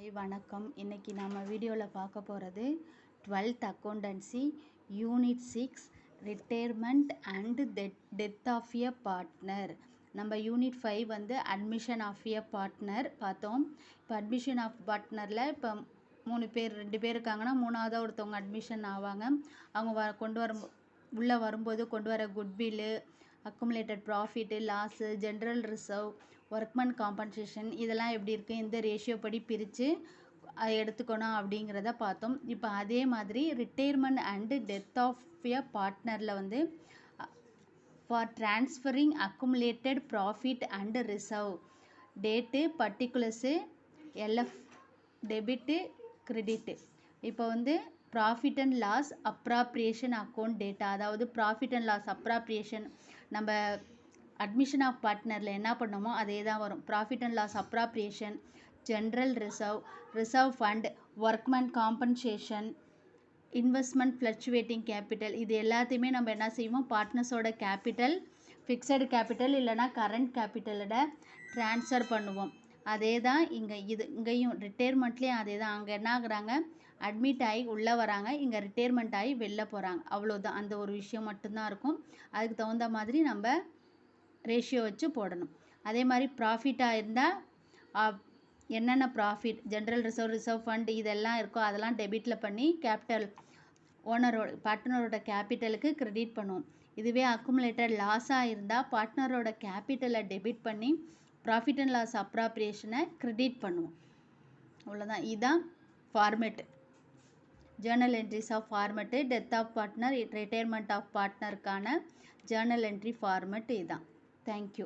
Hi வணக்கம். இன்றைக்கி நம்ம வீடியோவில் பார்க்க போகிறது 12th accountancy unit 6 retirement and death of a partner. நம்ம யூனிட் 5 வந்து அட்மிஷன் ஆஃப் எ பார்ட்னர் பார்த்தோம். இப்போ அட்மிஷன் ஆஃப் பார்ட்னரில் இப்போ 2 பேர் இருக்காங்கன்னா 3ஆவதாக ஒருத்தவங்க அட்மிஷன் ஆவாங்க. அவங்க உள்ளே வரும்போது கொண்டு வர goodwill, accumulated profit, loss, general reserve, workman compensation இதெல்லாம் எப்படி இருக்குது, இந்த ரேஷியோ படி பிரித்து எடுத்துக்கணும் அப்படிங்கிறத பார்த்தோம். இப்போ அதே மாதிரி retirement and death of a பார்ட்னரில் வந்து for transferring accumulated profit and reserve date particulars LF debit credit. இப்போ வந்து profit and loss appropriation account data, அதாவது ப்ராஃபிட் அண்ட் லாஸ் அப்ராப்ரியேஷன் நம்ம அட்மிஷன் ஆஃப் பார்ட்னரில் என்ன பண்ணோமோ அதே தான் வரும். Profit and loss appropriation, general reserve fund, workman compensation, investment fluctuating capital, இது எல்லாத்தையுமே நம்ம என்ன செய்வோம், பார்ட்னர்ஸோட கேபிட்டல், ஃபிக்ஸடு கேபிட்டல் இல்லைனா கரண்ட் கேபிட்டலோட ட்ரான்ஸ்ஃபர் பண்ணுவோம். அதே தான் இங்கேயும் ரிட்டையர்மெண்ட்லேயும் அதே தான். அங்கே என்ன ஆகுறாங்க, அட்மிட் ஆகி உள்ளே வராங்க, இங்கே ரிட்டையர்மெண்ட் ஆகி வெளில போகிறாங்க, அவ்வளோதான். அந்த ஒரு விஷயம் மட்டும்தான் இருக்கும். அதுக்கு தகுந்த மாதிரி நம்ம ரேஷியோ வச்சு போடணும். அதே மாதிரி ப்ராஃபிட்டாக இருந்தால் என்னென்ன ப்ராஃபிட், ஜென்ரல் ரிசர்வ் ஃபண்ட் இதெல்லாம் இருக்கோ அதெல்லாம் டெபிட்டில் பண்ணி கேபிட்டல் பார்ட்னரோட கேபிட்டலுக்கு கிரெடிட் பண்ணுவோம். இதுவே அக்குமுலேட்டட் லாஸாக இருந்தால் பார்ட்னரோட கேபிட்டலை டெபிட் பண்ணி ப்ராஃபிட் அண்ட் லாஸ் அப்ராப்ரியேஷனை கிரெடிட் பண்ணுவோம். அவ்வளோதான். இதுதான் format, journal entries of format. Death of partner, retirement of பார்ட்னருக்கான ஜேர்னல் என்ட்ரி ஃபார்மெட் இதுதான். தேங்க்யூ.